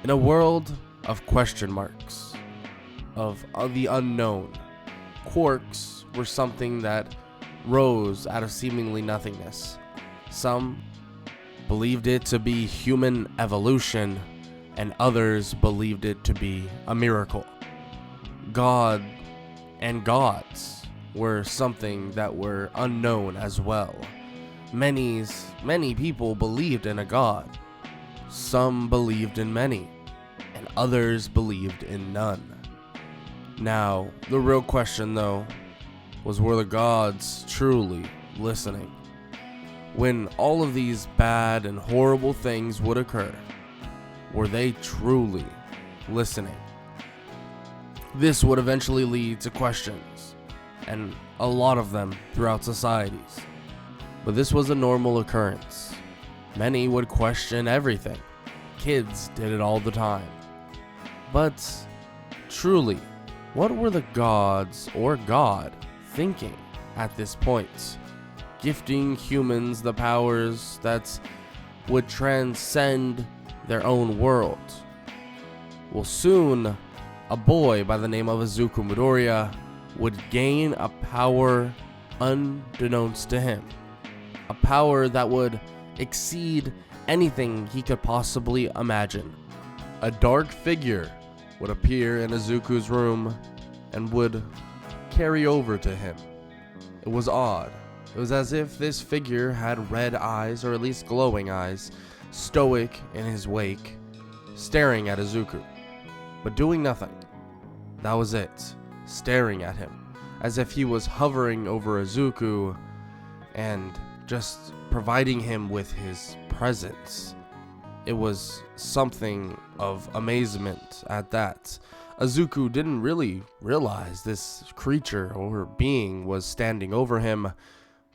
In a world of question marks, of the unknown, quarks were something that rose out of seemingly nothingness. Some believed it to be human evolution, and others believed it to be a miracle. God and gods were something that were unknown as well. Many people believed in a god. Some believed in many, and others believed in none. Now, the real question though, was were the gods truly listening? When all of these bad and horrible things would occur, were they truly listening? This would eventually lead to questions, and a lot of them throughout societies. But this was a normal occurrence. Many would question everything. Kids did it all the time. But truly, what were the gods or God thinking at this point? Gifting humans the powers that would transcend their own world. Well, soon, a boy by the name of Izuku Midoriya would gain a power unbeknownst to him. A power that would exceed anything he could possibly imagine. A dark figure would appear in Izuku's room and would carry over to him. It was odd. It was as if this figure had red eyes, or at least glowing eyes, stoic in his wake, staring at Izuku, but doing nothing. That was it, staring at him, as if he was hovering over Izuku and just providing him with his presence. It was something of amazement at that. Izuku didn't really realize this creature or being was standing over him,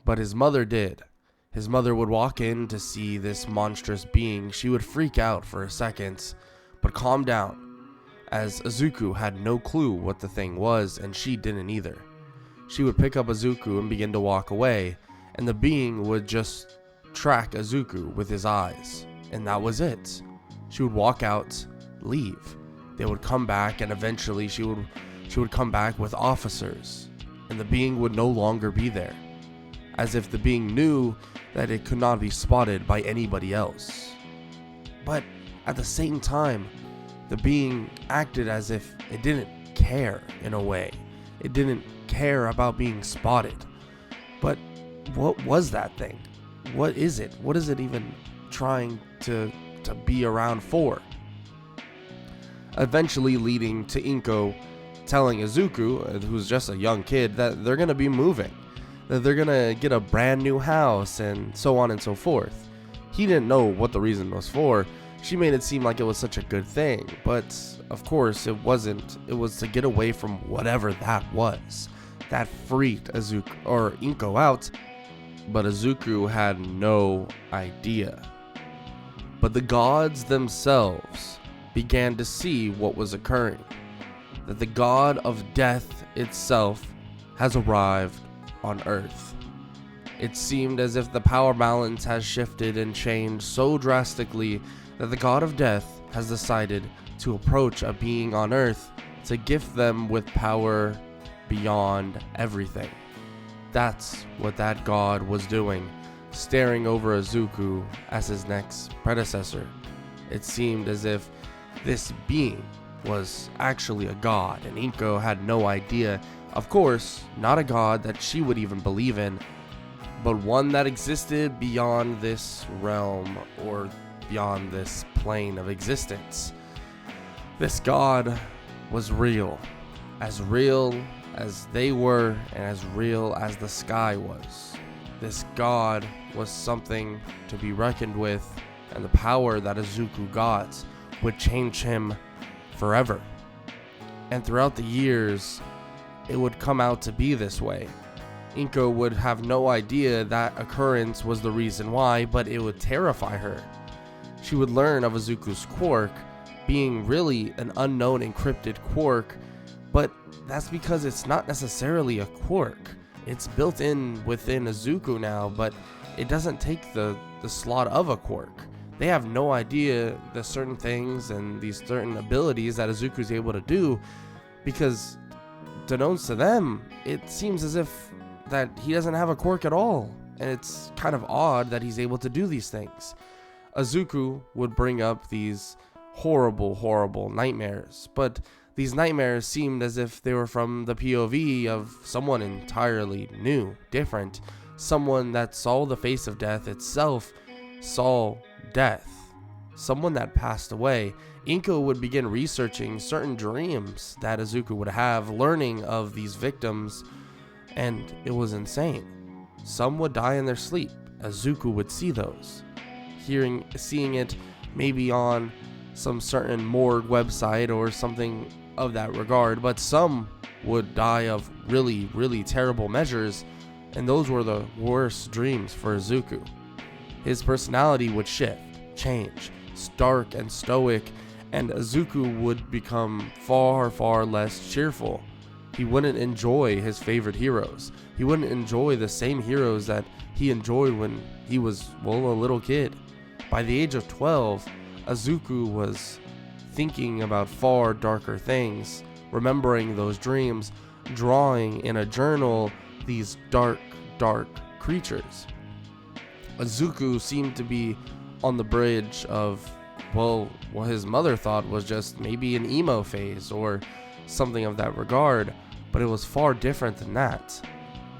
but his mother did. His mother would walk in to see this monstrous being. She would freak out for a second, but calm down, as Izuku had no clue what the thing was, and she didn't either. She would pick up Izuku and begin to walk away, and the being would just track Izuku with his eyes, and that was it. She would walk out, leave. They would come back, and eventually she would come back with officers, and the being would no longer be there, as if the being knew that it could not be spotted by anybody else. But at the same time, the being acted as if it didn't care in a way. It didn't care about being spotted. But what was that thing? What is it? What is it even trying to be around for? Eventually leading to Inko telling Izuku, who's just a young kid, that they're going to be moving. That they're going to get a brand new house and so on and so forth. He didn't know what the reason was for. She made it seem like it was such a good thing, but of course it wasn't. It was to get away from whatever that was. That freaked Inko out, but Izuku had no idea. But the gods themselves began to see what was occurring. That the god of death itself has arrived on Earth. It seemed as if the power balance has shifted and changed so drastically that the god of death has decided to approach a being on Earth to gift them with power beyond everything. That's what that god was doing, staring over Izuku as his next predecessor. It seemed as if this being was actually a god, and Inko had no idea. Of course, not a god that she would even believe in, but one that existed beyond this realm or beyond this plane of existence. This god was real as they were, and as real as the sky was. This god was something to be reckoned with, and the power that Izuku got would change him forever. And throughout the years, it would come out to be this way. Inko would have no idea that occurrence was the reason why, but it would terrify her. She would learn of Izuku's quirk being really an unknown encrypted quirk, but that's because it's not necessarily a quirk. It's built in within Izuku now, but it doesn't take the slot of a quirk. they have no idea the certain things and these certain abilities that Izuku's able to do, because unbeknownst to them, it seems as if that he doesn't have a quirk at all, and it's kind of odd that he's able to do these things. Izuku would bring up these horrible nightmares, but these nightmares seemed as if they were from the POV of someone entirely new, different, someone that saw the face of death itself, saw death, someone that passed away. Inko would begin researching certain dreams that Izuku would have, learning of these victims, and it was insane. Some would die in their sleep. Izuku would see those, seeing it maybe on some certain morgue website or something of that regard, but some would die of really terrible measures, and those were the worst dreams for Izuku. His personality would shift, change, stark and stoic, and Izuku would become far less cheerful. He wouldn't enjoy his favorite heroes. He wouldn't enjoy the same heroes that he enjoyed when he was, well, a little kid. By the age of 12, Izuku was thinking about far darker things, remembering those dreams, drawing in a journal these dark creatures. Izuku seemed to be on the bridge of, well, what his mother thought was just maybe an emo phase or something of that regard, but it was far different than that.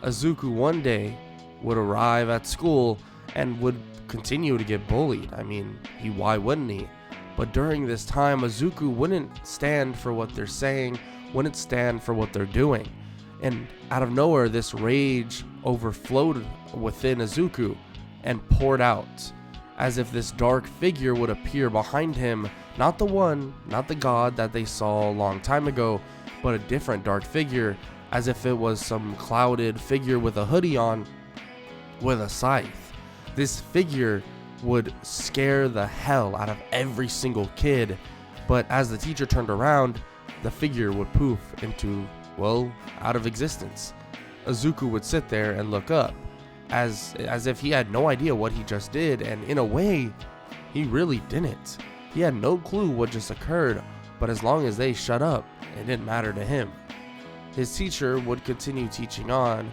Izuku one day would arrive at school and would continue to get bullied. I mean, why wouldn't he? But during this time, Izuku wouldn't stand for what they're saying, wouldn't stand for what they're doing. And out of nowhere, this rage overflowed within Izuku and poured out, as if this dark figure would appear behind him, not the god that they saw a long time ago, but a different dark figure, as if it was some clouded figure with a hoodie on, with a scythe. This figure would scare the hell out of every single kid, but as the teacher turned around, the figure would poof into, well, out of existence. Izuku would sit there and look up, as if he had no idea what he just did, and in a way, he really didn't. He had no clue what just occurred, but as long as they shut up, it didn't matter to him. His teacher would continue teaching on,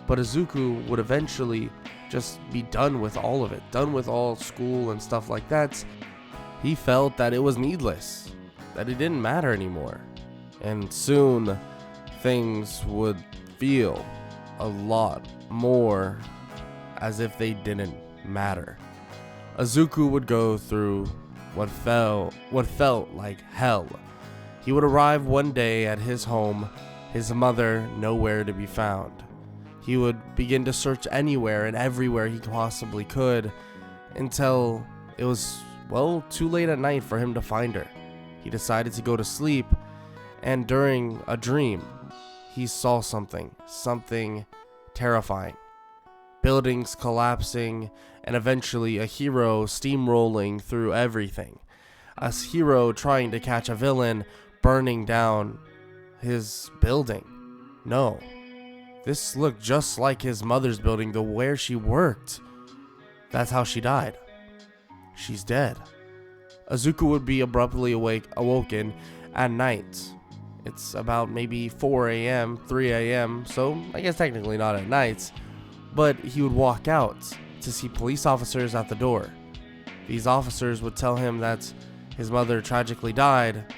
but Izuku would eventually just be done with all of it, done with all school and stuff like that. He felt that it was needless, that it didn't matter anymore, and soon things would feel a lot more as if they didn't matter. Izuku would go through what felt like hell. He would arrive one day at his home, his mother nowhere to be found. He would begin to search anywhere and everywhere he possibly could, until it was, well, too late at night for him to find her. He decided to go to sleep, and during a dream, he saw something terrifying. Buildings collapsing, and eventually a hero steamrolling through everything. A hero trying to catch a villain, burning down his building. No, this looked just like his mother's building, where she worked. That's how she died. She's dead. Izuku would be abruptly awoken at night. It's about maybe 4 a.m., 3 a.m., so I guess technically not at night, but he would walk out to see police officers at the door. These officers would tell him that his mother tragically died,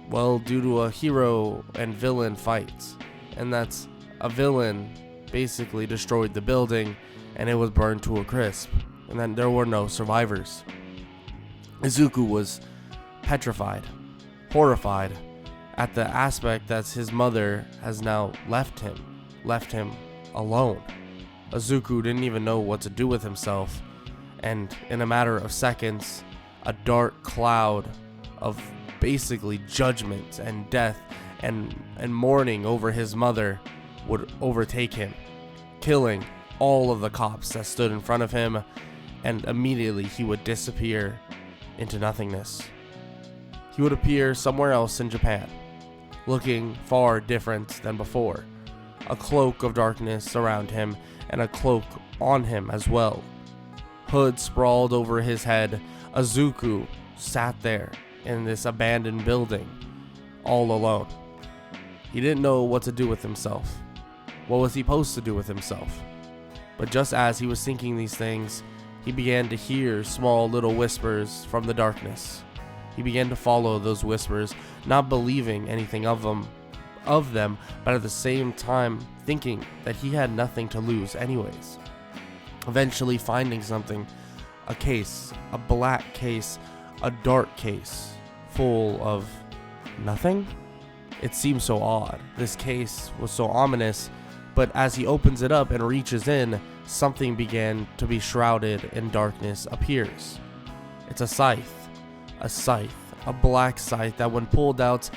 well, due to a hero and villain fight, and that a villain basically destroyed the building and it was burned to a crisp, and then there were no survivors. Izuku was petrified, horrified at the aspect that his mother has now left him alone. Izuku didn't even know what to do with himself, and in a matter of seconds, a dark cloud of basically judgment and death and mourning over his mother would overtake him, killing all of the cops that stood in front of him, and immediately he would disappear into nothingness. He would appear somewhere else in Japan, looking far different than before. A cloak of darkness around him, and a cloak on him as well. Hood sprawled over his head, Izuku sat there in this abandoned building, all alone. He didn't know what to do with himself. What was he supposed to do with himself? But just as he was thinking these things, he began to hear small little whispers from the darkness. He began to follow those whispers, not believing anything of them, but at the same time thinking that he had nothing to lose anyways. Eventually finding something, a case, a black case, a dark case, full of nothing? It seemed so odd. This case was so ominous, but as he opens it up and reaches in, something began to be shrouded in darkness appears. It's a scythe, a black scythe that when pulled out,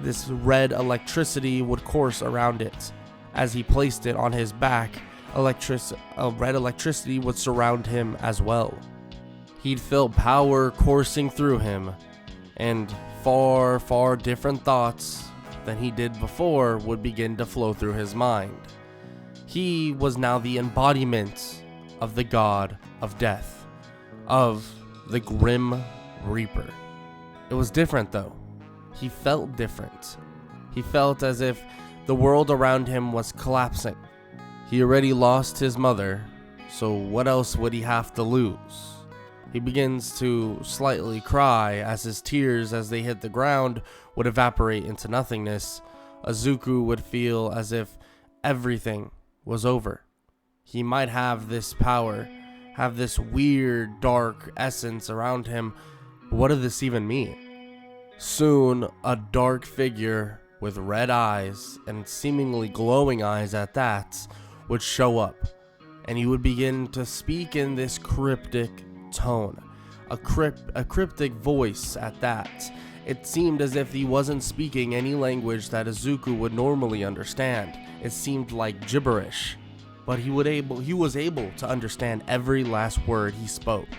this red electricity would course around it. As he placed it on his back, red electricity would surround him as well. He'd feel power coursing through him, and far, far different thoughts than he did before would begin to flow through his mind. He was now the embodiment of the god of death, of the Grim Reaper. It was different though. He felt different. He felt as if the world around him was collapsing. He already lost his mother, so what else would he have to lose? He begins to slightly cry as his tears, as they hit the ground, would evaporate into nothingness. Izuku would feel as if everything was over. He might have this power, have this weird dark essence around him. What did this even mean? Soon, a dark figure with red eyes, and seemingly glowing eyes at that, would show up, and he would begin to speak in this cryptic tone, a cryptic voice at that. It seemed as if he wasn't speaking any language that Izuku would normally understand. It seemed like gibberish, but he was able to understand every last word he spoke.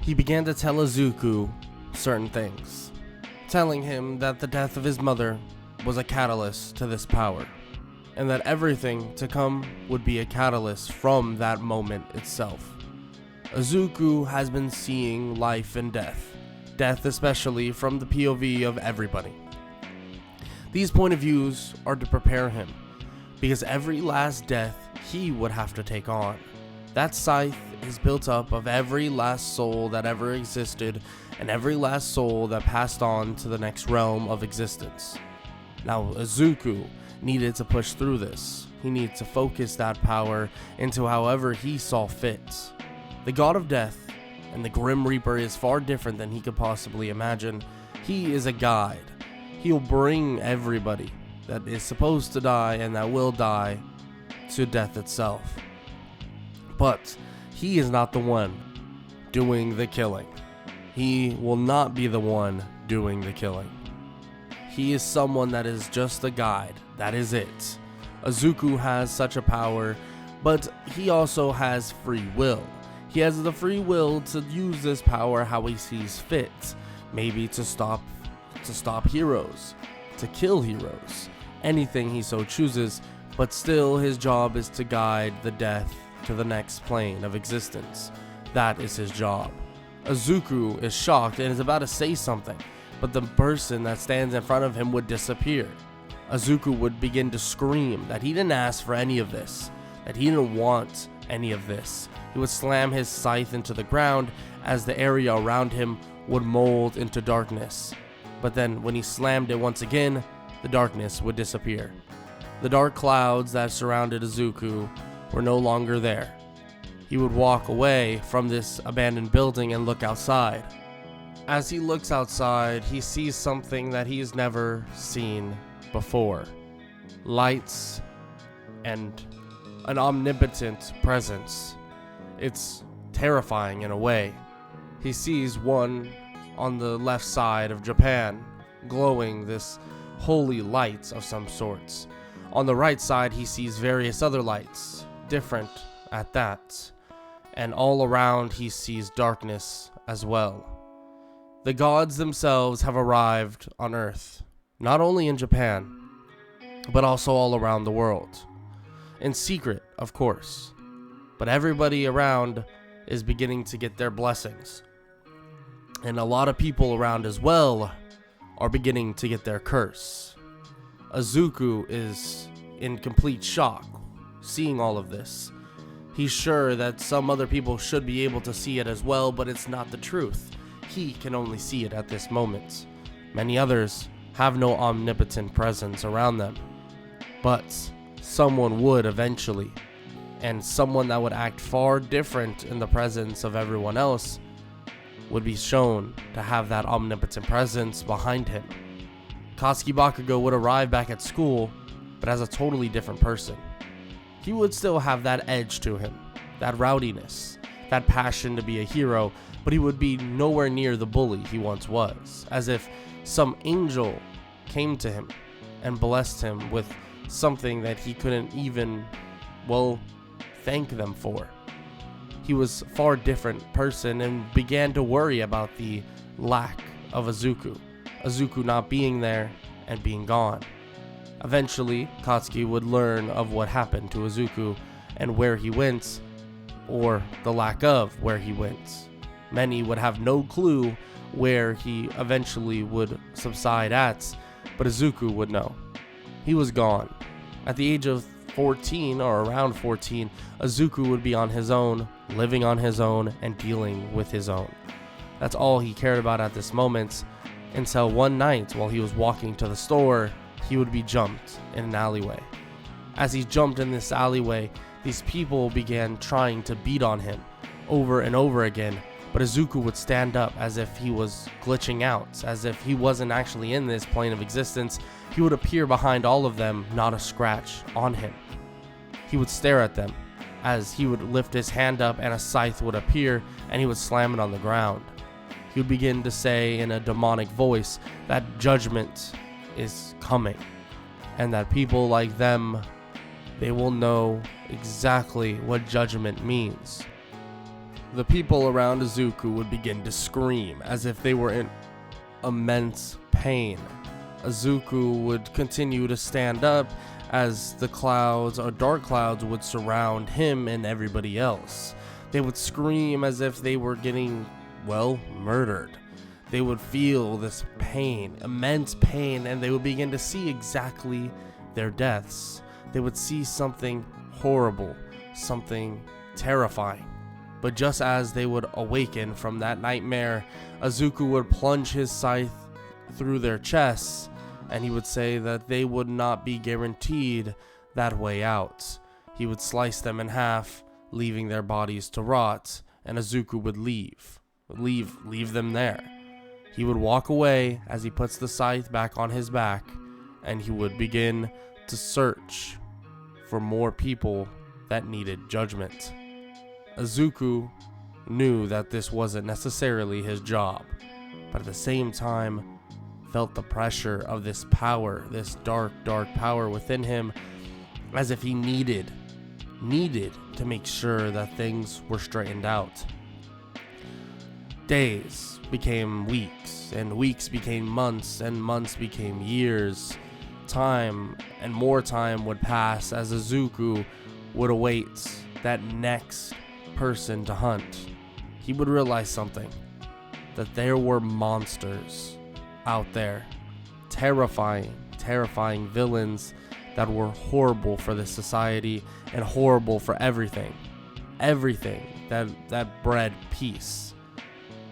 He began to tell Izuku certain things, telling him that the death of his mother was a catalyst to this power, and that everything to come would be a catalyst from that moment itself. Izuku has been seeing life and death especially from the POV of everybody. These point of views are to prepare him, because every last death he would have to take on. That scythe is built up of every last soul that ever existed, and every last soul that passed on to the next realm of existence. Now, Izuku needed to push through this. He needed to focus that power into however he saw fit. The God of Death and the Grim Reaper is far different than he could possibly imagine. He is a guide. He'll bring everybody that is supposed to die and that will die to death itself. But he is not the one doing the killing. He will not be the one doing the killing. He is someone that is just a guide. That is it. Izuku has such a power, but he also has free will. He has the free will to use this power how he sees fit. Maybe to stop heroes, to kill heroes, anything he so chooses, but still his job is to guide the death to the next plane of existence. That is his job. Izuku is shocked and is about to say something, but the person that stands in front of him would disappear. Izuku would begin to scream that he didn't ask for any of this, that he didn't want any of this. He would slam his scythe into the ground as the area around him would mold into darkness. But then when he slammed it once again, the darkness would disappear. The dark clouds that surrounded Izuku were no longer there. He would walk away from this abandoned building and look outside. As he looks outside, he sees something that he's never seen before. Lights and an omnipotent presence. It's terrifying in a way. He sees one on the left side of Japan, glowing this holy light of some sorts. On the right side, he sees various other lights, different at that. And all around, he sees darkness as well. The gods themselves have arrived on Earth, not only in Japan, but also all around the world. In secret, of course. But everybody around is beginning to get their blessings. And a lot of people around as well are beginning to get their curse. Izuku is in complete shock seeing all of this. He's sure that some other people should be able to see it as well, but it's not the truth. He can only see it at this moment. Many others have no omnipotent presence around them, but someone would eventually, and someone that would act far different in the presence of everyone else would be shown to have that omnipotent presence behind him. Katsuki Bakugo would arrive back at school, but as a totally different person. He would still have that edge to him, that rowdiness, that passion to be a hero, but he would be nowhere near the bully he once was, as if some angel came to him and blessed him with something that he couldn't even, thank them for. He was a far different person and began to worry about the lack of Izuku not being there and being gone. Eventually, Katsuki would learn of what happened to Izuku and where he went, or the lack of where he went. Many would have no clue where he eventually would subside at, but Izuku would know. He was gone. At the age of 14 or around 14, Izuku would be on his own, living on his own, and dealing with his own. That's all he cared about at this moment, until one night while he was walking to the store, he would be jumped in an alleyway. As he jumped in this alleyway, these people began trying to beat on him over and over again, but Izuku would stand up as if he was glitching out, as if he wasn't actually in this plane of existence. He would appear behind all of them, not a scratch on him. He would stare at them as he would lift his hand up and a scythe would appear and he would slam it on the ground. He would begin to say in a demonic voice that judgment is coming and that people like them, they will know exactly what judgment means. The people around Izuku would begin to scream as if they were in immense pain. Izuku would continue to stand up as the clouds or dark clouds would surround him and everybody else. They would scream as if they were getting, murdered. They would feel this pain, immense pain, and they would begin to see exactly their deaths. They would see something horrible, something terrifying. But just as they would awaken from that nightmare, Izuku would plunge his scythe through their chests, and he would say that they would not be guaranteed that way out. He would slice them in half, leaving their bodies to rot, and Izuku would leave them there. He would walk away as he puts the scythe back on his back, and he would begin to search for more people that needed judgment. Izuku knew that this wasn't necessarily his job, but at the same time felt the pressure of this power, this dark power within him, as if he needed to make sure that things were straightened out. Days became weeks, and weeks became months, and months became years. Time and more time would pass as Izuku would await that next person to hunt. He would realize something, that there were monsters out there, terrifying villains that were horrible for this society and horrible for everything that bred peace.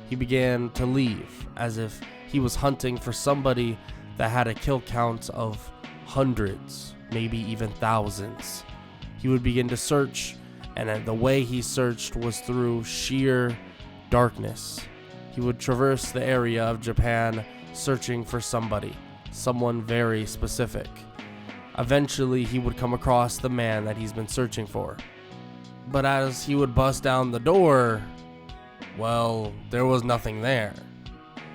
He began to leave as if he was hunting for somebody that had a kill count of hundreds, maybe even thousands. He would begin to search, and the way he searched was through sheer darkness. He would traverse the area of Japan searching for someone very specific. Eventually, he would come across the man that he's been searching for. But as he would bust down the door, there was nothing there.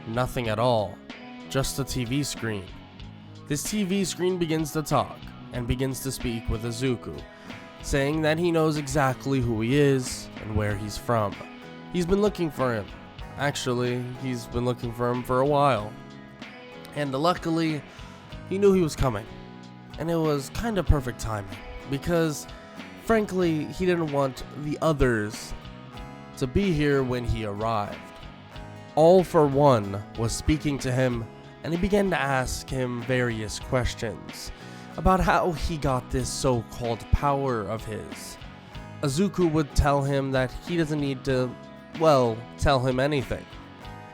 Nothing at all. Just a TV screen. This TV screen begins to talk and begins to speak with Izuku, saying that he knows exactly who he is and where he's from. He's been looking for him. Actually, he's been looking for him for a while. And luckily, he knew he was coming. And it was kind of perfect timing, because frankly, he didn't want the others to be here when he arrived. All for One was speaking to him, and he began to ask him various questions about how he got this so-called power of his. Izuku would tell him that he doesn't need to, tell him anything,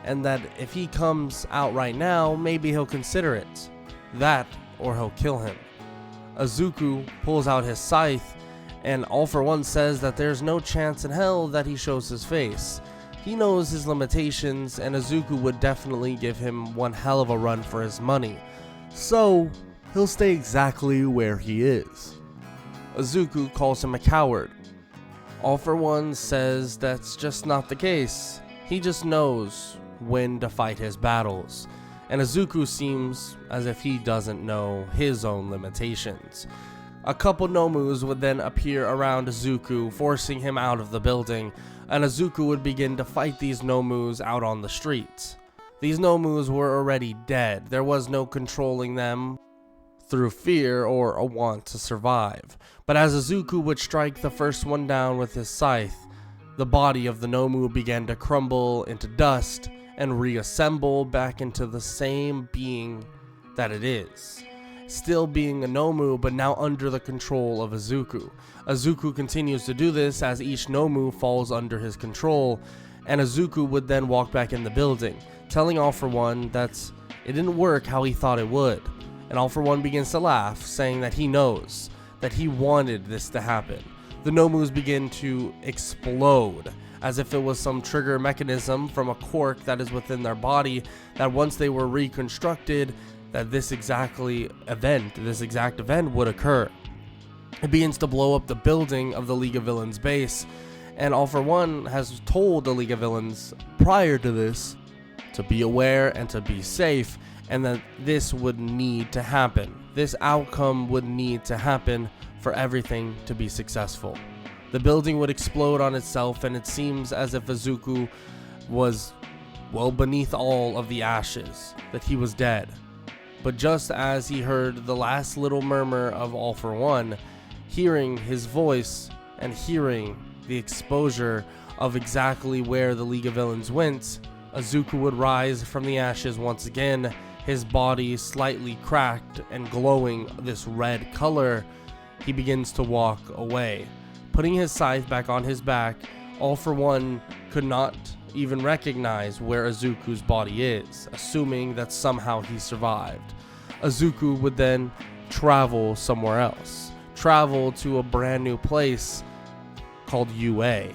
and that if he comes out right now, maybe he'll consider it. That, or he'll kill him. Izuku pulls out his scythe, and All for One says that there's no chance in hell that he shows his face. He knows his limitations, and Izuku would definitely give him one hell of a run for his money. So, he'll stay exactly where he is. Izuku calls him a coward. All for One says that's just not the case. He just knows when to fight his battles. And Izuku seems as if he doesn't know his own limitations. A couple Nomus would then appear around Izuku, forcing him out of the building, and Izuku would begin to fight these Nomus out on the streets. These Nomus were already dead. There was no controlling them through fear or a want to survive. But as Izuku would strike the first one down with his scythe, the body of the Nomu began to crumble into dust and reassemble back into the same being that it is. Still being a Nomu, but now under the control of Izuku. Izuku continues to do this as each Nomu falls under his control, and Izuku would then walk back in the building, telling All for One that it didn't work how he thought it would. And All for One begins to laugh, saying that he knows, that he wanted this to happen. The Nomus begin to explode, as if it was some trigger mechanism from a quirk that is within their body, that once they were reconstructed, that this exact event would occur. It begins to blow up the building of the League of Villains base, and All for One has told the League of Villains prior to this to be aware and to be safe, and that this would need to happen. This outcome would need to happen for everything to be successful. The building would explode on itself, and it seems as if Izuku was, beneath all of the ashes, that he was dead. But just as he heard the last little murmur of All for One, hearing his voice and hearing the exposure of exactly where the League of Villains went, Izuku would rise from the ashes once again, his body slightly cracked and glowing this red color. He begins to walk away. Putting his scythe back on his back, All for One could not even recognize where Izuku's body is, assuming that somehow he survived. Izuku would then travel somewhere else, travel to a brand new place called UA.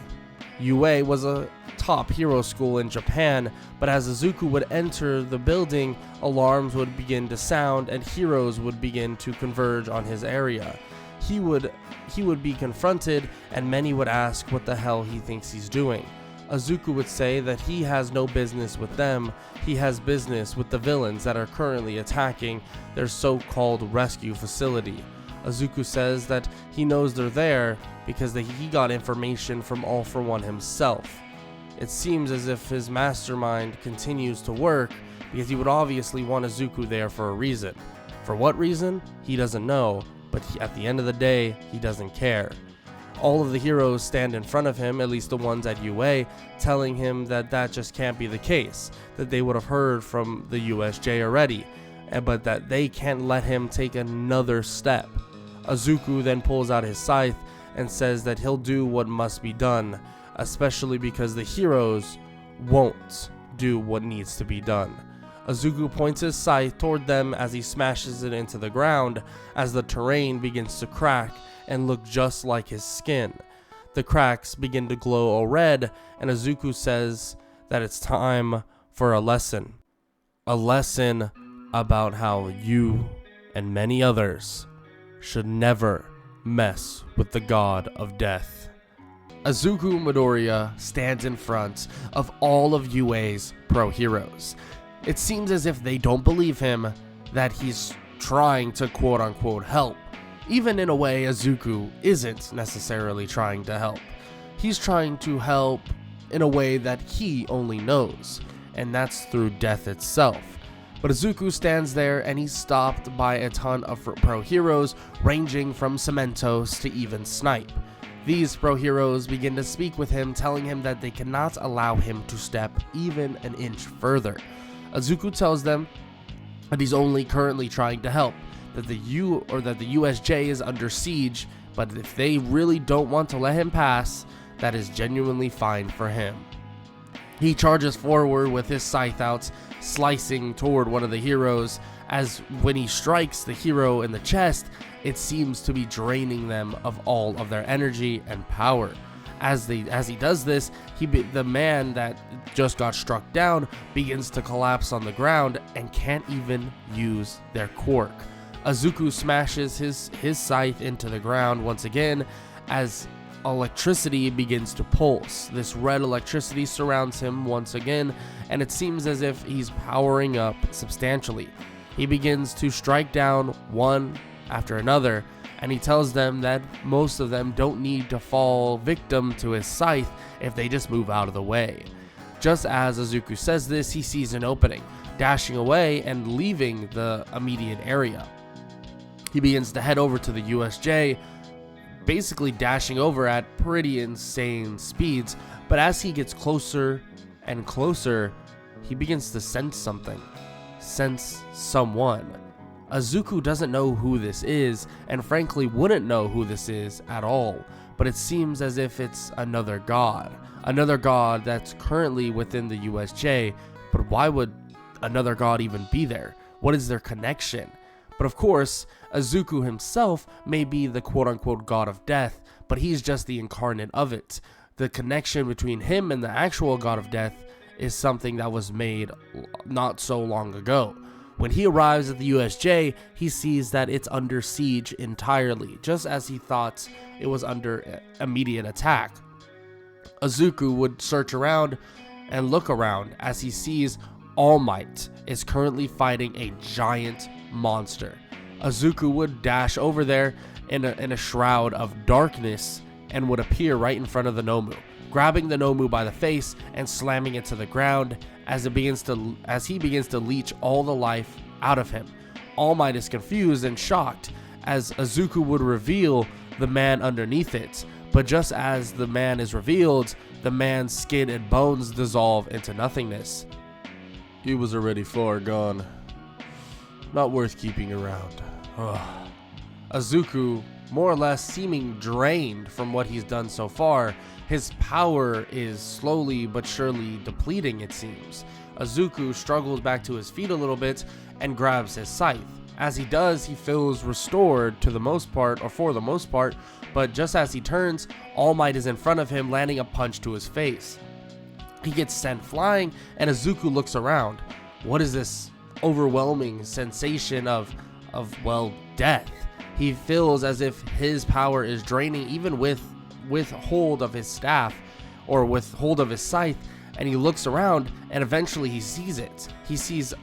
UA was a top hero school in Japan, but as Izuku would enter the building, alarms would begin to sound and heroes would begin to converge on his area. He would be confronted, and many would ask what the hell he thinks he's doing. Izuku would say that he has no business with them, he has business with the villains that are currently attacking their so-called rescue facility. Izuku says that he knows they're there because he got information from All for One himself. It seems as if his mastermind continues to work because he would obviously want Izuku there for a reason. For what reason? He doesn't know, but at the end of the day, he doesn't care. All of the heroes stand in front of him, at least the ones at UA, telling him that that just can't be the case, that they would have heard from the USJ already, but that they can't let him take another step. Izuku then pulls out his scythe and says that he'll do what must be done, especially because the heroes won't do what needs to be done. Izuku points his scythe toward them as he smashes it into the ground, as the terrain begins to crack and look just like his skin. The cracks begin to glow all red, and Izuku says that it's time for a lesson. A lesson about how you and many others should never mess with the god of death. Izuku Midoriya stands in front of all of UA's pro heroes. It seems as if they don't believe him, that he's trying to quote-unquote help. Even in a way, Izuku isn't necessarily trying to help. He's trying to help in a way that he only knows, and that's through death itself. But Izuku stands there and he's stopped by a ton of pro heroes, ranging from Cementos to even Snipe. These pro heroes begin to speak with him, telling him that they cannot allow him to step even an inch further. Izuku tells them that he's only currently trying to help, that the USJ is under siege, but if they really don't want to let him pass, that is genuinely fine for him. He charges forward with his scythe out, slicing toward one of the heroes, as when he strikes the hero in the chest, it seems to be draining them of all of their energy and power. As he does this, the man that just got struck down begins to collapse on the ground and can't even use their quirk. Izuku smashes his scythe into the ground once again as electricity begins to pulse. This red electricity surrounds him once again, and it seems as if he's powering up substantially. He begins to strike down one after another, and he tells them that most of them don't need to fall victim to his scythe if they just move out of the way. Just as Izuku says this, he sees an opening, dashing away and leaving the immediate area. He begins to head over to the USJ, basically dashing over at pretty insane speeds, but as he gets closer and closer, he begins to sense something, sense someone. Izuku doesn't know who this is, and frankly wouldn't know who this is at all, but it seems as if it's another god that's currently within the USJ. But why would another god even be there? What is their connection? But of course, Izuku himself may be the quote-unquote god of death, but he's just the incarnate of it. The connection between him and the actual god of death is something that was made not so long ago. When he arrives at the USJ, he sees that it's under siege entirely, just as he thought it was under immediate attack. Izuku would search around and look around as he sees All Might is currently fighting a giant monster. Izuku would dash over there in a shroud of darkness and would appear right in front of the Nomu, grabbing the Nomu by the face and slamming it to the ground as he begins to leech all the life out of him. All Might is confused and shocked as Izuku would reveal the man underneath it, but just as the man is revealed, the man's skin and bones dissolve into nothingness. He was already far gone. Not worth keeping around. Izuku, more or less seeming drained from what he's done so far, his power is slowly but surely depleting, it seems. Izuku struggles back to his feet a little bit and grabs his scythe. As he does, he feels restored for the most part, but just as he turns, All Might is in front of him, landing a punch to his face. He gets sent flying, and Izuku looks around. What is this overwhelming sensation of death? He feels as if his power is draining, even with hold of his staff or with hold of his scythe, and he looks around and eventually he sees it. He sees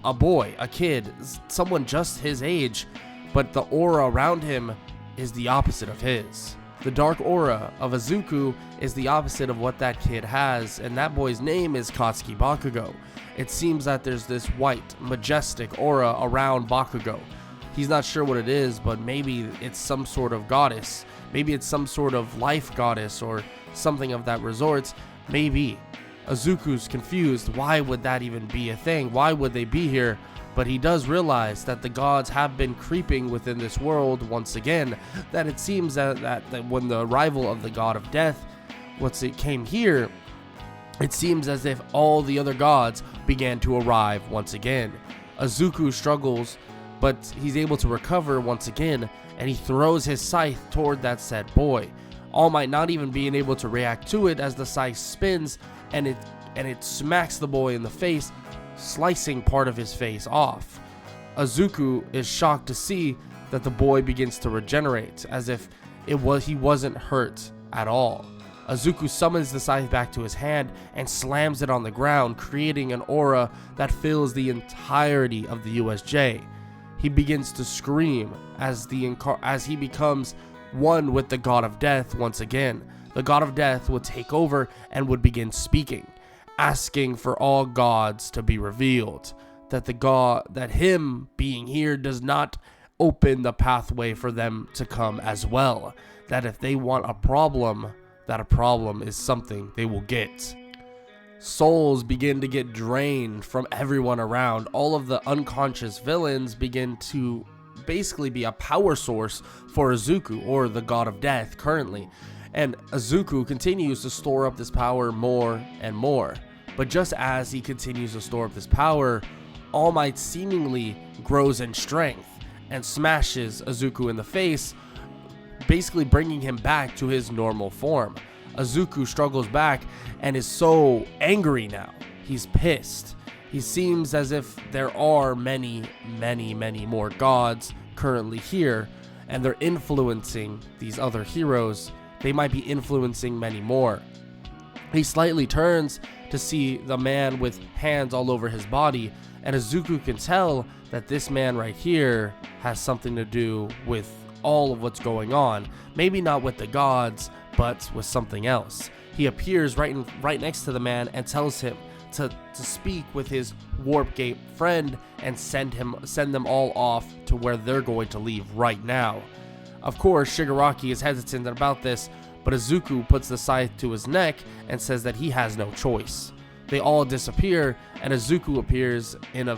a boy, a kid, someone just his age, but the aura around him is the opposite of his. The dark aura of Izuku is the opposite of what that kid has, and that boy's name is Katsuki Bakugo. It seems that there's this white, majestic aura around Bakugo. He's not sure what it is, but maybe it's some sort of goddess. Maybe it's some sort of life goddess or something of that resort. Maybe. Izuku's confused. Why would that even be a thing? Why would they be here? But he does realize that the gods have been creeping within this world once again. That it seems that when the arrival of the god of death, came here, it seems as if all the other gods began to arrive once again. Izuku struggles, but he's able to recover once again, and he throws his scythe toward that said boy. All Might not even being able to react to it as the scythe spins and it smacks the boy in the face, slicing part of his face off. Izuku is shocked to see that the boy begins to regenerate as if he wasn't hurt at all. Izuku summons the scythe back to his hand and slams it on the ground, creating an aura that fills the entirety of the USJ. He begins to scream as he becomes one with the god of death once again. The god of death would take over and would begin speaking, asking for all gods to be revealed. That him being here does not open the pathway for them to come as well. That if they want a problem, that a problem is something they will get. Souls begin to get drained from everyone around. All of the unconscious villains begin to basically be a power source for Izuku, or the god of death currently. And Izuku continues to store up this power more and more. But just as he continues to store up this power, All Might seemingly grows in strength and smashes Izuku in the face, basically bringing him back to his normal form. Izuku struggles back and is so angry now. He's pissed. He seems as if there are many more gods currently here, and they're influencing these other heroes. They might be influencing many more. He slightly turns to see the man with hands all over his body, and Izuku can tell that this man right here has something to do with all of what's going on. Maybe not with the gods, but with something else. He appears right next to the man and tells him to speak with his warp gate friend and send them all off to where they're going to leave right now. Of course, Shigaraki is hesitant about this, but Izuku puts the scythe to his neck and says that he has no choice. They all disappear, and Izuku appears in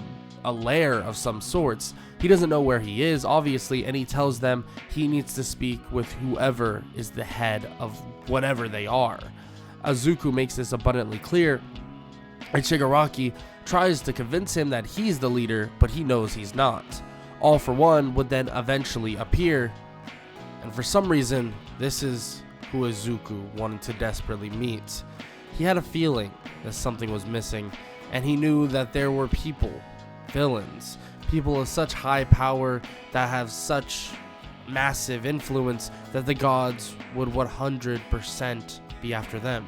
a lair of some sorts. He doesn't know where he is, obviously, and he tells them he needs to speak with whoever is the head of whatever they are. Izuku makes this abundantly clear, and Shigaraki tries to convince him that he's the leader, but he knows he's not. All for One would then eventually appear, and for some reason, this is who Izuku wanted to desperately meet. He had a feeling that something was missing, and he knew that there were people, villains, people of such high power that have such massive influence that the gods would 100% be after them.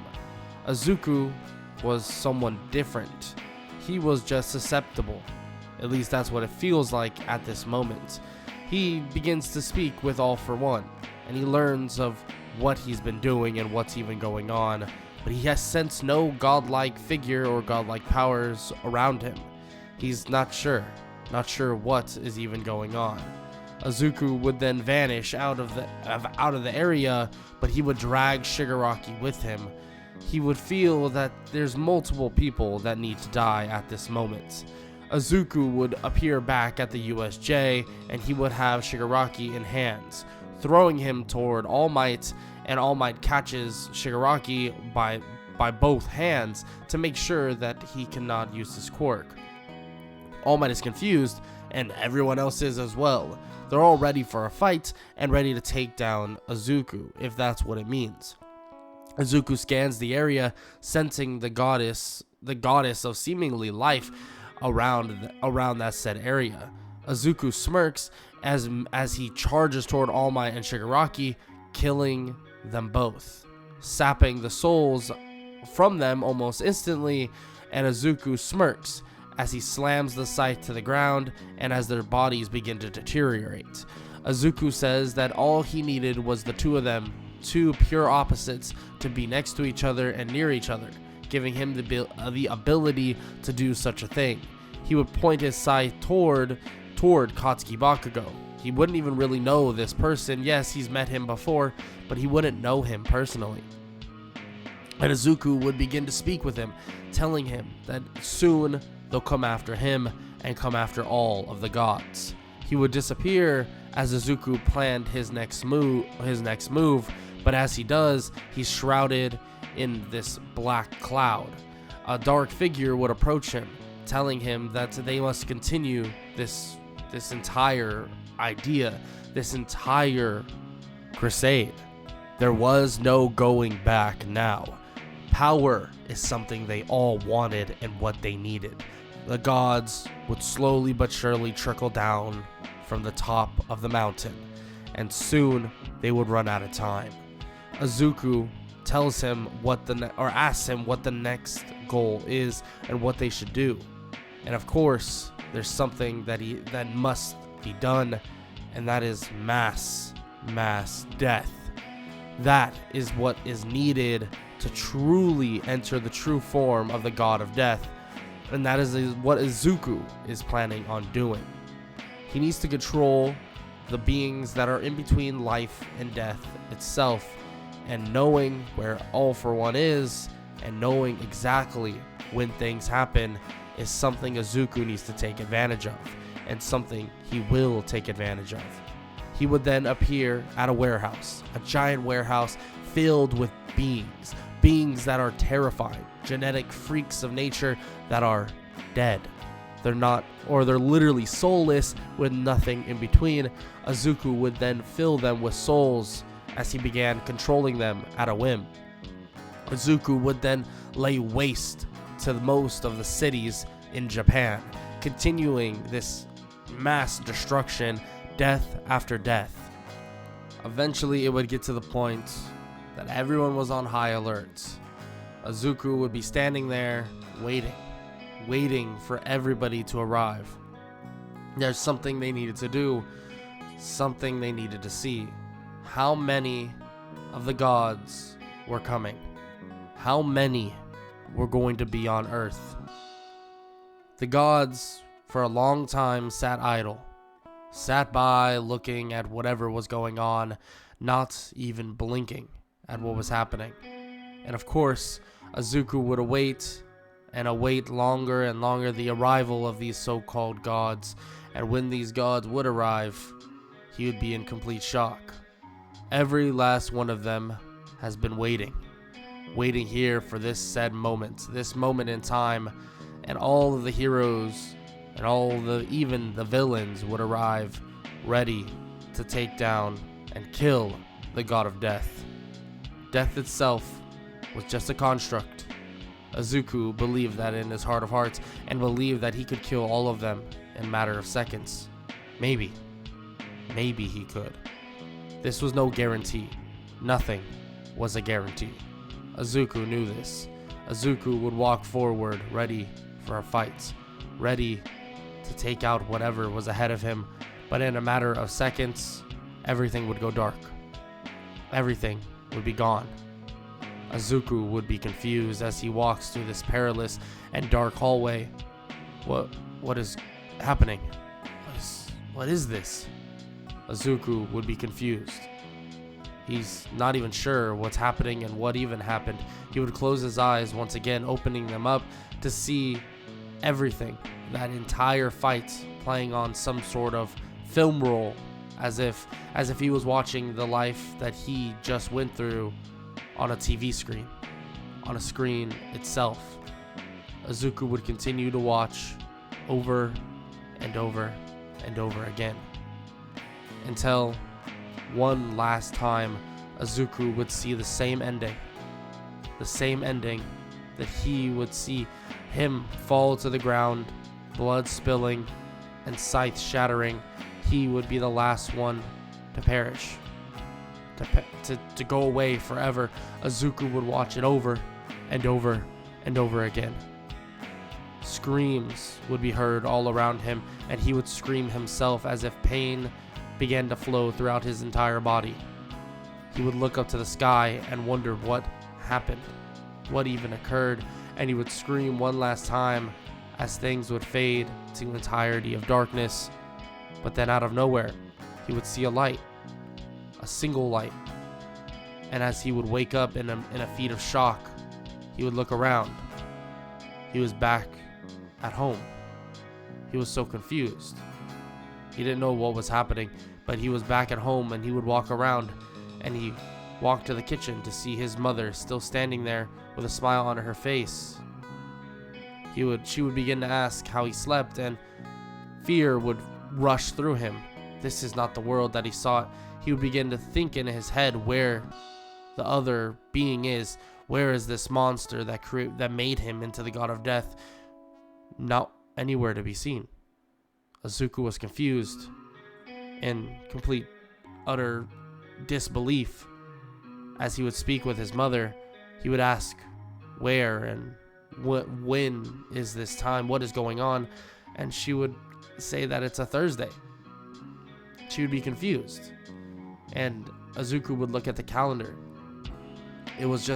Izuku was someone different. He was just susceptible. At least that's what it feels like at this moment. He begins to speak with All for One, and he learns of what he's been doing and what's even going on, but he has sensed no godlike figure or godlike powers around him. He's not sure what is even going on. Izuku would then vanish out of the area, but he would drag Shigaraki with him. He would feel that there's multiple people that need to die at this moment. Izuku would appear back at the USJ, and he would have Shigaraki in hands, throwing him toward All Might, and All Might catches Shigaraki by both hands to make sure that he cannot use his quirk. All Might is confused, and everyone else is as well. They're all ready for a fight and ready to take down Izuku, if that's what it means. Izuku scans the area, sensing the goddess of seemingly life around that said area. Izuku smirks as he charges toward All Might and Shigaraki, killing them both, sapping the souls from them almost instantly, and Izuku smirks as he slams the scythe to the ground and as their bodies begin to deteriorate. Izuku says that all he needed was the two of them, two pure opposites, to be next to each other and near each other, giving him the ability to do such a thing. He would point his scythe toward Katsuki Bakugo. He wouldn't even really know this person. Yes, he's met him before, but he wouldn't know him personally. And Izuku would begin to speak with him, telling him that soon they'll come after him and come after all of the gods. He would disappear as Izuku planned his next move, but as he does, he's shrouded in this black cloud. A dark figure would approach him, telling him that they must continue this entire idea, this entire crusade. There was no going back now. Power is something they all wanted and what they needed. The gods would slowly but surely trickle down from the top of the mountain, and soon they would run out of time. Izuku tells him asks him what the next goal is and what they should do. And of course, there's something that must be done, and that is mass death. That is what is needed to truly enter the true form of the god of death, and that is what Izuku is planning on doing. He needs to control the beings that are in between life and death itself, and knowing where All For One is and knowing exactly when things happen is something Izuku needs to take advantage of, and something he will take advantage of. He would then appear at a warehouse, a giant warehouse filled with beings that are terrifying, genetic freaks of nature that are dead. They're not, or they're literally soulless with nothing in between. Izuku would then fill them with souls as he began controlling them at a whim. Izuku would then lay waste to most of the cities in Japan, continuing this mass destruction, death after death. Eventually, it would get to the point that everyone was on high alert. Izuku would be standing there waiting for everybody to arrive. There's something they needed to do, something they needed to see. How many of the gods were coming? How many were going to be on Earth? The gods, for a long time, sat idle, sat by looking at whatever was going on, not even blinking at what was happening. And of course, Izuku would await longer and longer the arrival of these so-called gods, and when these gods would arrive, he would be in complete shock. Every last one of them has been waiting here for this said moment, this moment in time, and all of the heroes and even the villains would arrive ready to take down and kill the god of death. Death itself was just a construct. Izuku believed that in his heart of hearts, and believed that he could kill all of them in a matter of seconds. Maybe he could. This was no guarantee. Nothing was a guarantee. Izuku knew this. Izuku would walk forward, ready for a fight, ready to take out whatever was ahead of him, but in a matter of seconds, everything would go dark. Everything would be gone. Izuku would be confused as he walks through this perilous and dark hallway. What is happening? What is this? Izuku would be confused. He's not even sure what's happening and what even happened. He would close his eyes once again, opening them up to see everything. That entire fight playing on some sort of film roll, as if he was watching the life that he just went through on a TV screen, on a screen itself. Izuku would continue to watch over and over and over again, until one last time Izuku would see the same ending that he would see him fall to the ground, blood spilling and scythe shattering. He would be the last one to perish, to go away forever. Izuku would watch it over and over and over again. Screams would be heard all around him, and he would scream himself as if pain began to flow throughout his entire body. He would look up to the sky and wonder what happened, what even occurred, and he would scream one last time as things would fade to the entirety of darkness. But then out of nowhere, he would see a light, a single light. And as he would wake up in a feat of shock, he would look around. He was back at home. He was so confused. He didn't know what was happening, but he was back at home, and he would walk around, and he walked to the kitchen to see his mother still standing there with a smile on her face. She would begin to ask how he slept, and fear would rush through him. This is not the world that he sought. He would begin to think in his head where the other being is. Where is this monster that made him into the god of death? Not anywhere to be seen. Izuku was confused, in complete, utter disbelief. As he would speak with his mother, he would ask where and when is this time, what is going on, and she would say that it's a Thursday. She would be confused, and Izuku would look at the calendar. It was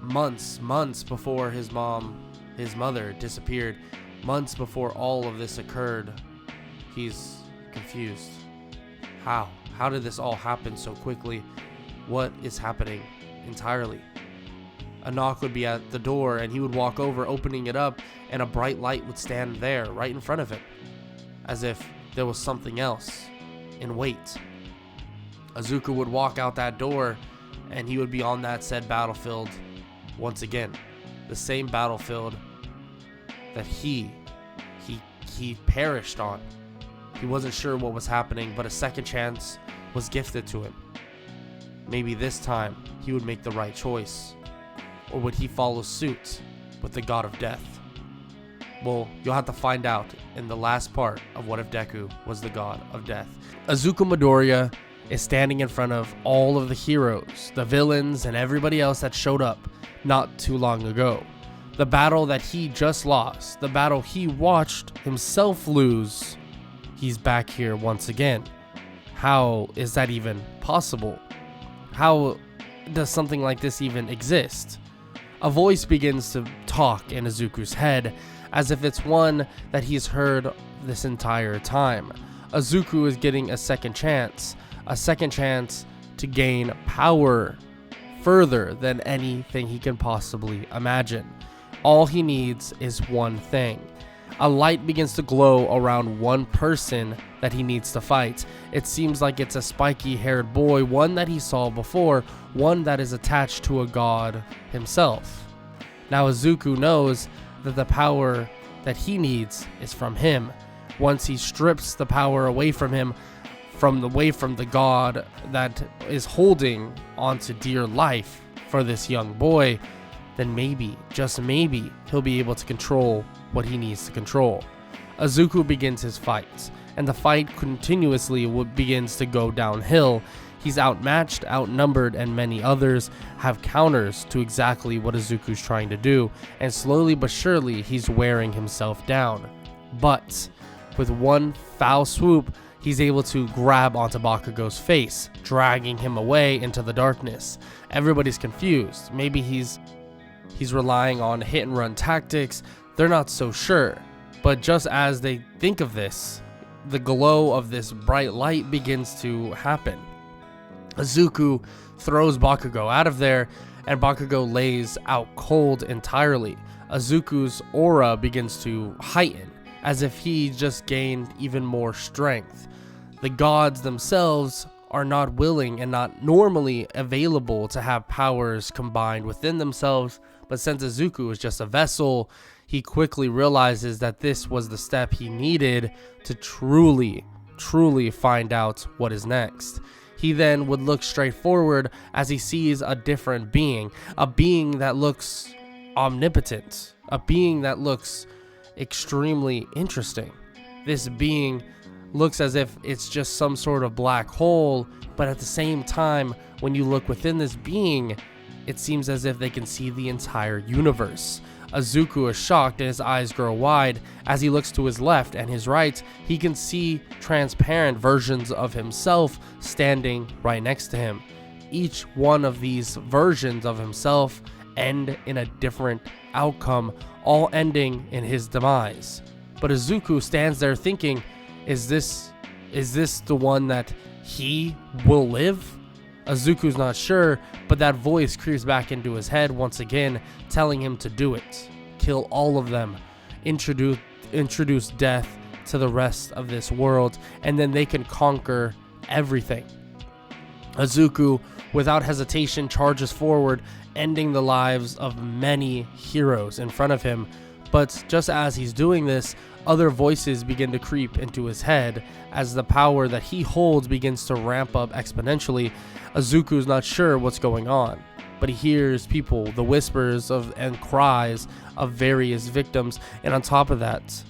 months before his mother disappeared, months before all of this occurred. He's confused. How? How did this all happen so quickly? What is happening entirely? A knock would be at the door, and he would walk over, opening it up, and a bright light would stand there right in front of him, as if there was something else in wait. Izuku would walk out that door, and he would be on that said battlefield once again. The same battlefield that he perished on. He wasn't sure what was happening, but a second chance was gifted to him. Maybe this time he would make the right choice. Or would he follow suit with the god of death? Well, you'll have to find out in the last part of What If Deku Was the God of Death. Izuku Midoriya is standing in front of all of the heroes, the villains, and everybody else that showed up not too long ago. The battle that he just lost, the battle he watched himself lose, he's back here once again. How is that even possible? How does something like this even exist? A voice begins to talk in Izuku's head, as if it's one that he's heard this entire time. Izuku is getting a second chance to gain power further than anything he can possibly imagine. All he needs is one thing. A light begins to glow around one person that he needs to fight. It seems like it's a spiky-haired boy, one that he saw before, one that is attached to a god himself. Now Izuku knows that the power that he needs is from him. Once he strips the power away from him, from the god that is holding onto dear life for this young boy, then maybe, just maybe, he'll be able to control what he needs to control. Izuku begins his fight, and the fight continuously begins to go downhill. He's outmatched, outnumbered, and many others have counters to exactly what Izuku's trying to do, and slowly but surely he's wearing himself down. But with one foul swoop, he's able to grab onto Bakugo's face, dragging him away into the darkness. Everybody's confused. Maybe he's relying on hit and run tactics. They're not so sure. But just as they think of this, the glow of this bright light begins to happen. Izuku throws Bakugo out of there, and Bakugo lays out cold entirely. Izuku's aura begins to heighten, as if he just gained even more strength. The gods themselves are not willing and not normally available to have powers combined within themselves, but since Izuku is just a vessel, he quickly realizes that this was the step he needed to truly find out what is next. He then would look straight forward as he sees a different being, a being that looks omnipotent, a being that looks extremely interesting. This being looks as if it's just some sort of black hole, but at the same time, when you look within this being, it seems as if they can see the entire universe. Izuku is shocked and his eyes grow wide. As he looks to his left and his right, he can see transparent versions of himself standing right next to him. Each one of these versions of himself end in a different outcome, all ending in his demise. But Izuku stands there thinking, is this the one that he will live? Izuku's not sure, but that voice creeps back into his head once again, telling him to do it. Kill all of them. Introduce death to the rest of this world, and then they can conquer everything. Izuku, without hesitation, charges forward, ending the lives of many heroes in front of him. But just as he's doing this, other voices begin to creep into his head as the power that he holds begins to ramp up exponentially. Izuku's not sure what's going on, but he hears people, the whispers and cries of various victims, and on top of that,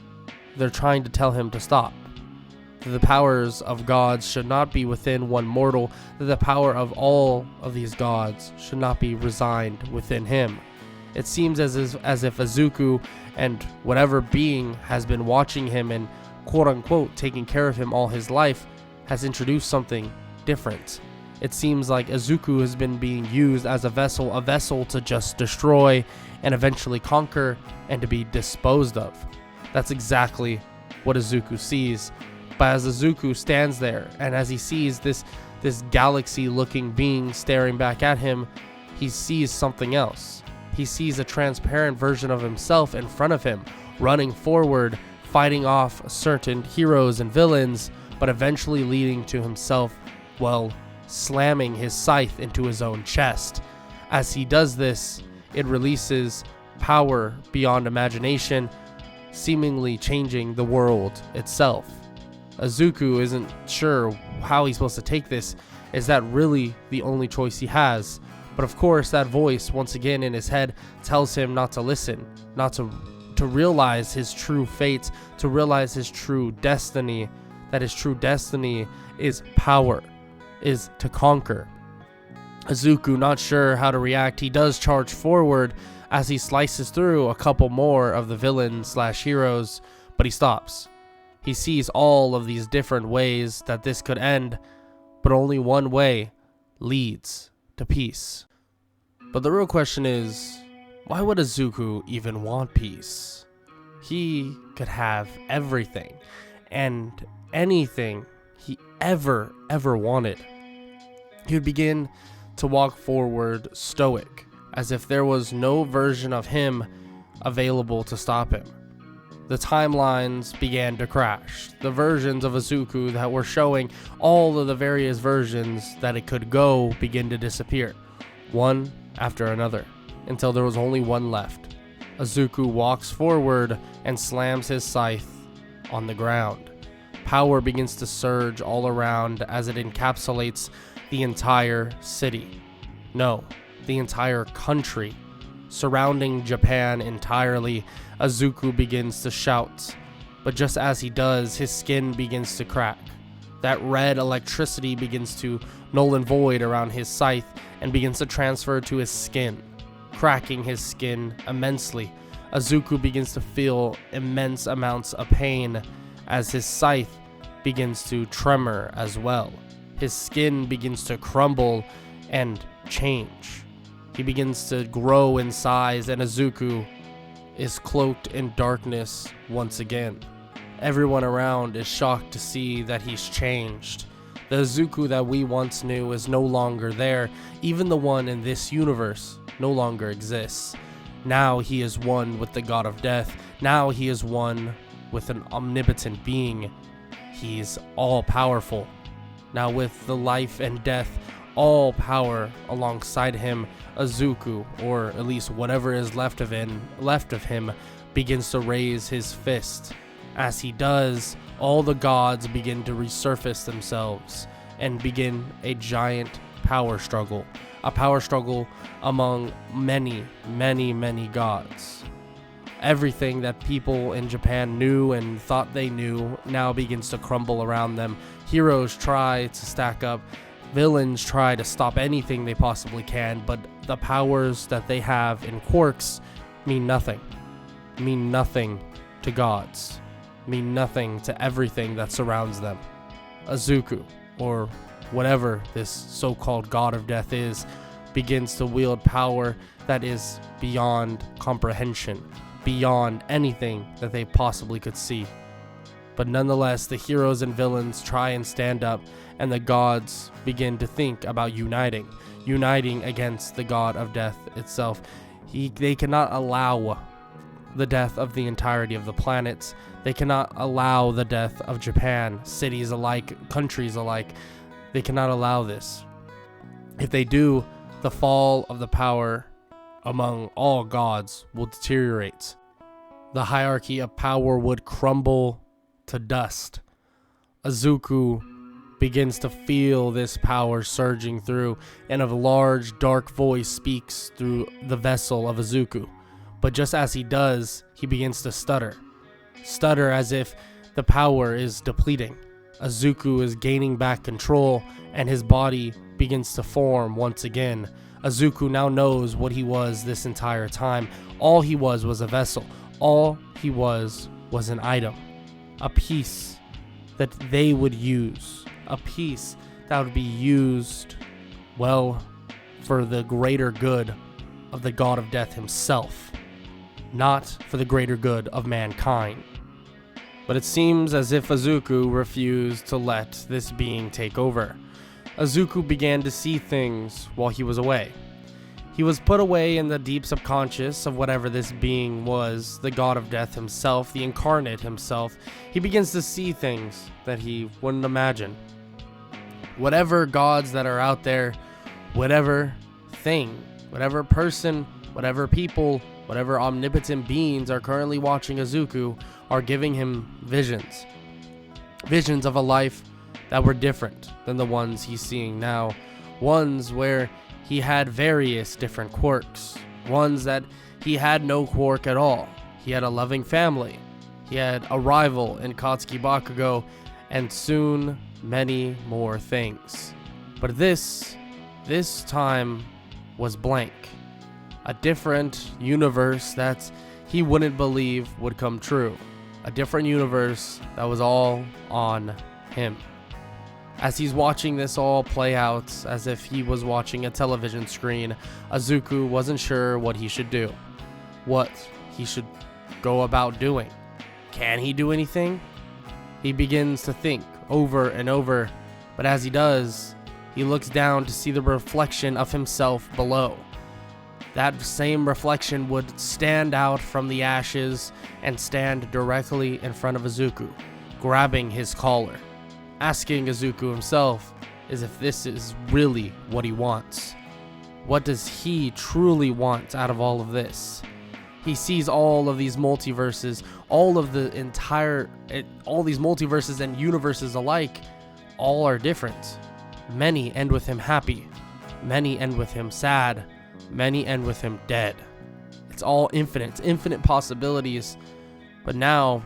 they're trying to tell him to stop. That the powers of gods should not be within one mortal, that the power of all of these gods should not be resigned within him. It seems as if Izuku and whatever being has been watching him and quote-unquote taking care of him all his life has introduced something different. It seems like Izuku has been being used as a vessel to just destroy and eventually conquer and to be disposed of. That's exactly what Izuku sees. But as Izuku stands there, and as he sees this galaxy-looking being staring back at him, he sees something else. He sees a transparent version of himself in front of him, running forward, fighting off certain heroes and villains, but eventually leading to himself, well, slamming his scythe into his own chest. As he does this, it releases power beyond imagination, seemingly changing the world itself. Izuku isn't sure how he's supposed to take this. Is that really the only choice he has? But of course, that voice, once again in his head, tells him not to listen, not to realize his true fate, to realize his true destiny, that his true destiny is power, is to conquer. Izuku, not sure how to react, he does charge forward as he slices through a couple more of the villains/heroes, but he stops. He sees all of these different ways that this could end, but only one way leads to peace. But the real question is, why would Izuku even want peace? He could have everything and anything he ever wanted. He would begin to walk forward stoic, as if there was no version of him available to stop him. The timelines began to crash. The versions of Izuku that were showing all of the various versions that it could go begin to disappear, one after another, until there was only one left. Izuku walks forward and slams his scythe on the ground. Power begins to surge all around as it encapsulates the entire city. No, the entire country. Surrounding Japan entirely, Izuku begins to shout. But just as he does, his skin begins to crack. That red electricity begins to null and void around his scythe and begins to transfer to his skin, cracking his skin immensely. Izuku begins to feel immense amounts of pain as his scythe begins to tremor as well. His skin begins to crumble and change. He begins to grow in size, and Izuku is cloaked in darkness once again. Everyone around is shocked to see that he's changed. The Izuku that we once knew is no longer there. Even the one in this universe no longer exists. Now he is one with the god of death. Now he is one with an omnipotent being. He's all-powerful. Now with the life and death, all power alongside him, Izuku, or at least whatever is left of him, begins to raise his fist. As he does, all the gods begin to resurface themselves and begin a giant power struggle. A power struggle among many gods. Everything that people in Japan knew and thought they knew now begins to crumble around them. Heroes try to stack up. Villains try to stop anything they possibly can, but the powers that they have in quirks mean nothing. Mean nothing to gods. Mean nothing to everything that surrounds them. Izuku, or whatever this so-called god of death is, begins to wield power that is beyond comprehension, beyond anything that they possibly could see. But nonetheless, the heroes and villains try and stand up, and the gods begin to think about uniting against the god of death itself. They cannot allow the death of the entirety of the planets. They cannot allow the death of Japan, cities alike, countries alike. They cannot allow this. If they do, the fall of the power among all gods will deteriorate. The hierarchy of power would crumble to dust. Izuku begins to feel this power surging through, and a large dark voice speaks through the vessel of Izuku. But just as he does, he begins to stutter as if the power is depleting. Izuku is gaining back control, and his body begins to form once again. Izuku now knows what he was this entire time. All he was a vessel. All he was an item. A piece that they would use. A piece that would be used, well, for the greater good of the god of death himself. Not for the greater good of mankind. but it seems as if Izuku refused to let this being take over. Izuku began to see things while he was away. He was put away in the deep subconscious of whatever this being was, the god of death himself, the incarnate himself. He begins to see things that he wouldn't imagine. Whatever gods that are out there, whatever thing, whatever person, whatever people, whatever omnipotent beings are currently watching Izuku are giving him visions. Visions of a life that were different than the ones he's seeing now. Ones where he had various different quirks. Ones that he had no quirk at all. He had a loving family. He had a rival in Katsuki Bakugo, and soon many more things. But this time was blank. A different universe that he wouldn't believe would come true. A different universe that was all on him. As he's watching this all play out, as if he was watching a television screen, Izuku wasn't sure what he should do. What he should go about doing. Can he do anything? He begins to think over and over, but as he does, he looks down to see the reflection of himself below. That same reflection would stand out from the ashes and stand directly in front of Izuku, grabbing his collar, asking Izuku himself as if this is really what he wants. What does he truly want out of all of this? He sees all of these multiverses, all these multiverses and universes alike, all are different. Many end with him happy, many end with him sad, many end with him dead. It's all infinite possibilities, but now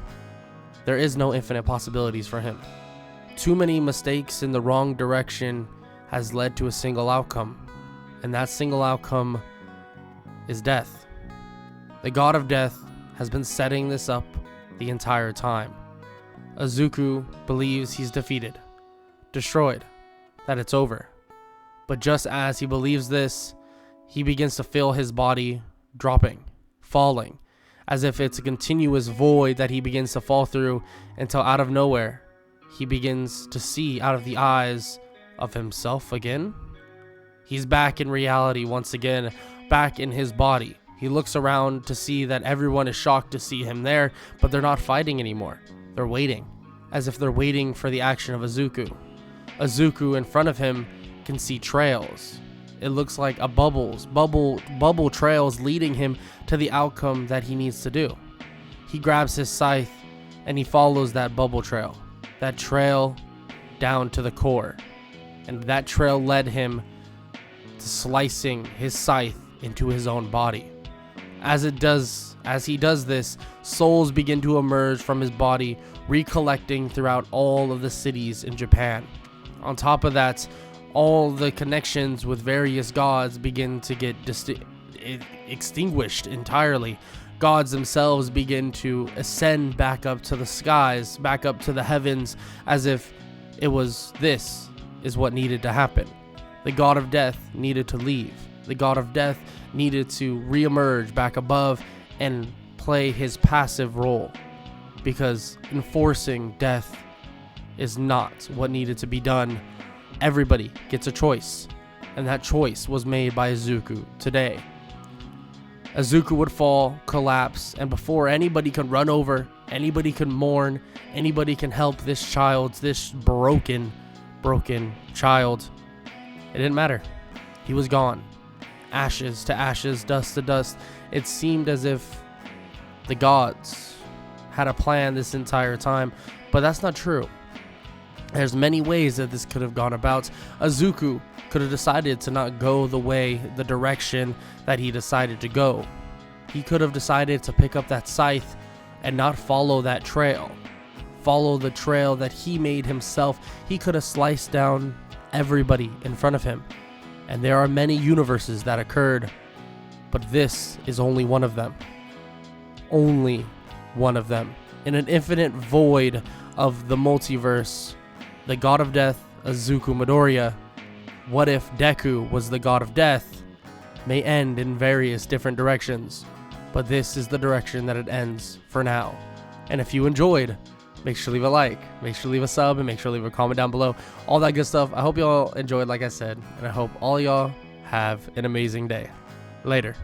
there is no infinite possibilities for him. Too many mistakes in the wrong direction has led to a single outcome, and that single outcome is death. The god of death has been setting this up the entire time. Izuku believes he's defeated, destroyed, that it's over. But just as he believes this, he begins to feel his body dropping, falling, as if it's a continuous void that he begins to fall through until out of nowhere, he begins to see out of the eyes of himself again. He's back in reality once again, back in his body. He looks around to see that everyone is shocked to see him there, but they're not fighting anymore. They're waiting, as if they're waiting for the action of Izuku. Izuku in front of him can see trails. It looks like a bubble trails leading him to the outcome that he needs to do. He grabs his scythe and he follows that bubble trail. That trail down to the core. And that trail led him to slicing his scythe into his own body. As he does this, souls begin to emerge from his body, recollecting throughout all of the cities in Japan. On top of that, all the connections with various gods begin to get extinguished entirely. Gods themselves begin to ascend back up to the skies, back up to the heavens, as if this is what needed to happen. The god of death needed to leave. The god of death needed to reemerge back above and play his passive role, because enforcing death is not what needed to be done. Everybody gets a choice, and that choice was made by Izuku today. Izuku would fall, collapse, and before anybody could run over, anybody could mourn, anybody can help this broken child, it didn't matter. He was gone. Ashes to ashes, dust to dust. It seemed as if the gods had a plan this entire time, but that's not true. There's many ways that this could have gone about. Izuku could have decided to not go the direction that he decided to go. He could have decided to pick up that scythe and not follow that trail. Follow the trail that he made himself. He could have sliced down everybody in front of him. And there are many universes that occurred, but this is only one of them. Only one of them. In an infinite void of the multiverse, the god of death, Izuku Midoriya, what if Deku was the god of death, may end in various different directions, but this is the direction that it ends for now. And if you enjoyed, make sure to leave a like, make sure to leave a sub, and make sure to leave a comment down below. All that good stuff. I hope y'all enjoyed, like I said, and I hope all y'all have an amazing day. Later.